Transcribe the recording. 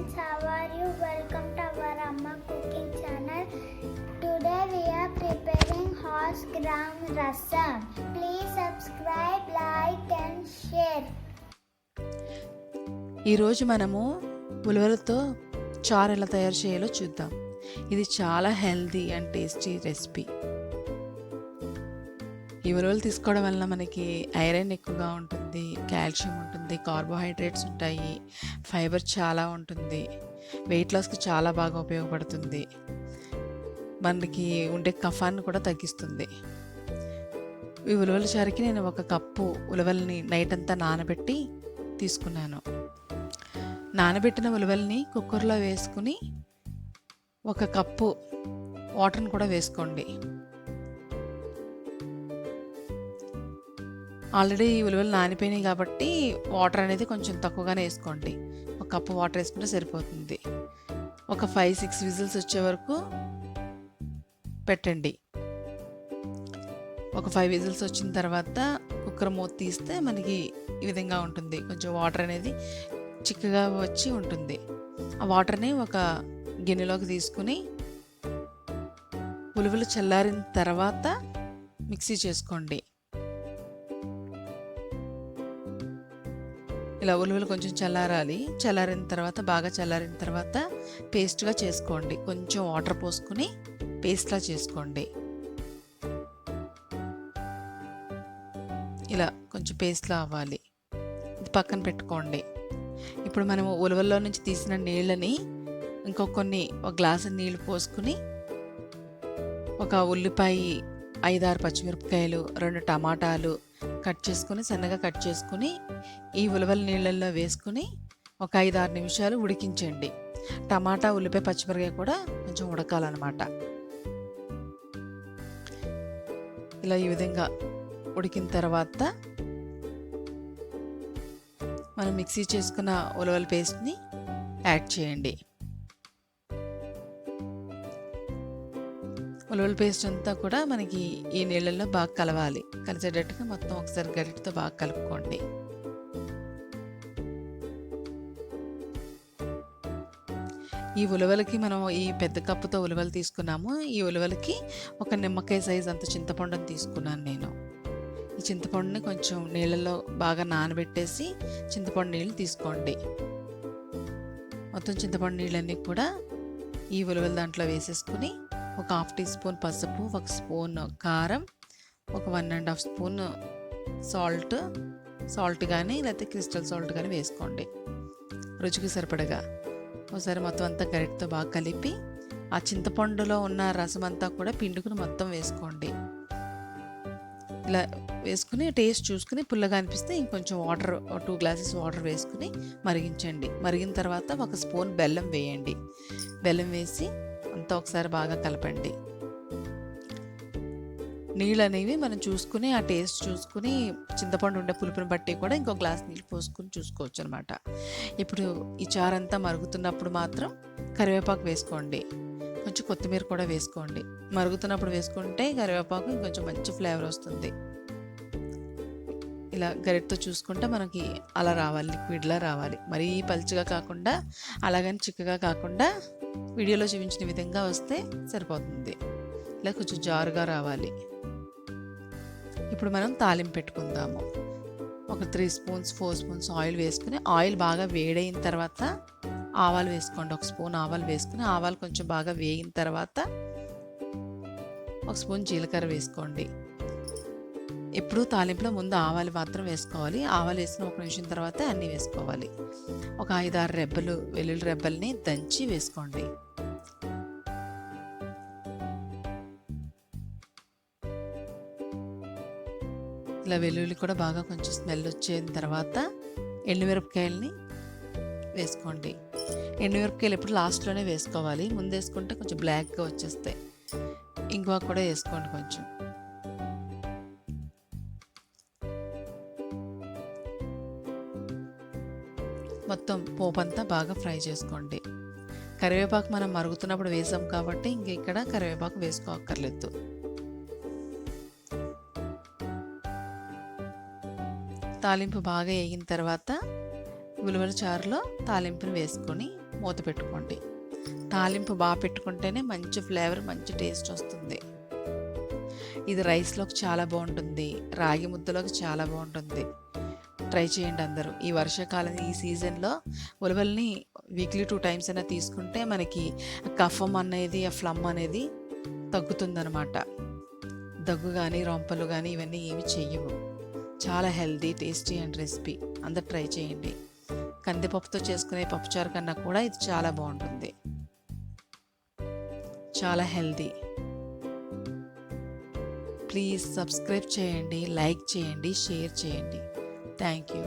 friends, how are you? Welcome to our Amma cooking channel. Today we are preparing horsegramrasaam. Please subscribe, like and share. ఈరోజు మనము ఉలవలతో చారు ఎలా తయారు చేయాలో చూద్దాం. ఇది చాలా హెల్దీ అండ్ టేస్టీ రెసిపీ. ఈ ఉలవలు తీసుకోవడం వలన మనకి ఐరన్ ఎక్కువగా ఉంటుంది, కాల్షియం ఉంటుంది, కార్బోహైడ్రేట్స్ ఉంటాయి, ఫైబర్ చాలా ఉంటుంది, వెయిట్ లాస్కి చాలా బాగా ఉపయోగపడుతుంది, మనకి ఉండే కఫాన్ని కూడా తగ్గిస్తుంది. ఈ ఉలవల చారుకి నేను 1 కప్పు ఉలవల్ని నైట్ అంతా నానబెట్టి తీసుకున్నాను. నానబెట్టిన ఉలవల్ని కుక్కర్లో వేసుకుని 1 కప్పు వాటర్ని కూడా వేసుకోండి. ఆల్రెడీ ఈ ఉలవలు నానిపోయినాయి కాబట్టి వాటర్ అనేది కొంచెం తక్కువగానే వేసుకోండి. 1 కప్పు వాటర్ వేసుకుంటే సరిపోతుంది. ఒక 5-6 విజిల్స్ వచ్చే వరకు పెట్టండి. ఒక 5 విజిల్స్ వచ్చిన తర్వాత కుక్కర్ మూత తీస్తే మనకి ఈ విధంగా ఉంటుంది. కొంచెం వాటర్ అనేది చిక్కగా వచ్చి ఉంటుంది. ఆ వాటర్ని ఒక గిన్నెలోకి తీసుకుని ఉలవలు చల్లారిన తర్వాత మిక్సీ చేసుకోండి. ఇలా ఉలవలు కొంచెం చల్లారిన తర్వాత బాగా చల్లారిన తర్వాత పేస్ట్గా చేసుకోండి. కొంచెం వాటర్ పోసుకుని పేస్ట్లా చేసుకోండి. ఇలా కొంచెం పేస్ట్లా అవ్వాలి. ఇది పక్కన పెట్టుకోండి. ఇప్పుడు మనము ఉలవల్లో నుంచి తీసిన నీళ్ళని కొన్ని 1 గ్లాసు నీళ్ళు పోసుకుని 1 ఉల్లిపాయ, 5-6 పచ్చిమిరపకాయలు, 2 టమాటాలు సన్నగా కట్ చేసుకుని ఈ ఉలవల నీళ్ళల్లో వేసుకుని ఒక 5-6 నిమిషాలు ఉడికించండి. టమాటా, ఉల్లిపాయ, పచ్చిమిరపకాయ కూడా కొంచెం ఉడకాలన్నమాట. ఇలా ఈ విధంగా ఉడికిన తర్వాత మనం మిక్సీ చేసుకున్న ఉలవల పేస్ట్ని యాడ్ చేయండి. ఉలవల పేస్ట్ అంతా కూడా మనకి ఈ నీళ్ళల్లో బాగా కలవాలి. కలిసేటట్టుగా మొత్తం ఒకసారి గరిటెతో బాగా కలుపుకోండి. ఈ ఉలవలకి మనం ఈ పెద్ద కప్పుతో ఉలవలు తీసుకున్నాము. ఈ ఉలవలకి 1 నిమ్మకాయ సైజ్ అంత చింతపండుని తీసుకున్నాను నేను. ఈ చింతపండుని కొంచెం నీళ్ళల్లో బాగా నానబెట్టేసి చింతపండు నీళ్ళు తీసుకోండి. మొత్తం చింతపండు నీళ్ళన్నీ కూడా ఈ ఉలవల దాంట్లో వేసేసుకుని ఒక 1/2 టీ స్పూన్ పసుపు, 1 స్పూన్ కారం, ఒక 1.5 స్పూన్ సాల్ట్ కానీ లేకపోతే క్రిస్టల్ సాల్ట్ కానీ వేసుకోండి. రుచికి సరిపడగా ఒకసారి మొత్తం అంతా గరిటెతో బాగా కలిపి ఆ చింతపండులో ఉన్న రసం అంతా కూడా పిండుకుని మొత్తం వేసుకోండి. ఇలా వేసుకుని టేస్ట్ చూసుకుని పుల్లగా అనిపిస్తే ఇంకొంచెం వాటర్ 2 గ్లాసెస్ వాటర్ వేసుకుని మరిగించండి. మరిగిన తర్వాత 1 స్పూన్ బెల్లం వేయండి. బెల్లం వేసి అంతా ఒకసారి బాగా కలపండి. నీళ్ళు అనేవి మనం చూసుకుని ఆ టేస్ట్ చూసుకుని చింతపండు ఉండే పులుపుని బట్టి కూడా ఇంకో గ్లాస్ నీళ్ళు పోసుకుని చూసుకోవచ్చు అనమాట. ఇప్పుడు ఈ చారు అంతా మరుగుతున్నప్పుడు మాత్రం కరివేపాకు వేసుకోండి. కొంచెం కొత్తిమీర కూడా వేసుకోండి. మరుగుతున్నప్పుడు వేసుకుంటే కరివేపాకు ఇంకొంచెం మంచి ఫ్లేవర్ వస్తుంది. ఇలా గరిటెతో చూసుకుంటే మనకి అలా రావాలి, లిక్విడ్లా రావాలి. మరీ పలుచగా కాకుండా అలాగని చిక్కగా కాకుండా వీడియోలో చూపించిన విధంగా వస్తే సరిపోతుంది. ఇలా కొంచెం జారుగా రావాలి. ఇప్పుడు మనం తాలింపు పెట్టుకుందాము. ఒక 3 స్పూన్స్ 4 స్పూన్స్ ఆయిల్ వేసుకుని ఆయిల్ బాగా వేడైన తర్వాత ఆవాలు వేసుకోండి. 1 స్పూన్ ఆవాలు వేసుకుని ఆవాలు కొంచెం బాగా వేగిన తర్వాత 1 స్పూన్ జీలకర్ర వేసుకోండి. ఎప్పుడు తాలింపులో ముందు ఆవాలు మాత్రం వేసుకోవాలి. ఆవాలు వేసిన 1 నిమిషం తర్వాత అన్నీ వేసుకోవాలి. ఒక 5-6 వెల్లుల్లి రెబ్బల్ని దంచి వేసుకోండి. ఇలా వెల్లుల్లి కూడా బాగా కొంచెం స్మెల్ వచ్చిన తర్వాత ఎండుమిరపకాయలని వేసుకోండి. ఎండుమిరపకాయలు ఎప్పుడు లాస్ట్లోనే వేసుకోవాలి. ముందు వేసుకుంటే కొంచెం బ్లాక్గా వచ్చేస్తాయి. ఇంగువ కూడా వేసుకోండి కొంచెం. మొత్తం పోపంతా బాగా ఫ్రై చేసుకోండి. కరివేపాకు మనం మరుగుతున్నప్పుడు వేసాం కాబట్టి ఇక్కడ కరివేపాకు వేసుకోక్కర్లేదు. తాలింపు బాగా వేగిన తర్వాత ఉలవల చారులో తాలింపును వేసుకొని మూత పెట్టుకోండి. తాలింపు బాగా పెట్టుకుంటేనే మంచి ఫ్లేవర్, మంచి టేస్ట్ వస్తుంది. ఇది రైస్లోకి చాలా బాగుంటుంది, రాగి ముద్దలోకి చాలా బాగుంటుంది. ట్రై చేయండి అందరూ. ఈ వర్షాకాలం ఈ సీజన్లో ఉలవల్ని వీక్లీ 2 టైమ్స్ అయినా తీసుకుంటే మనకి కఫం అనేది, ఆ ఫ్లమ్ అనేది తగ్గుతుందనమాట. దగ్గు కానీ రొంపలు కానీ ఇవన్నీ ఏమి చెయ్యవు. చాలా హెల్దీ, టేస్టీ అండ్ రెసిపీ. అందరు ట్రై చేయండి. కందిపప్పుతో చేసుకునే పప్పుచారు కన్నా కూడా ఇది చాలా బాగుంటుంది. చాలా హెల్దీ. ప్లీజ్ సబ్స్క్రైబ్ చేయండి, లైక్ చేయండి, షేర్ చేయండి. Thank you.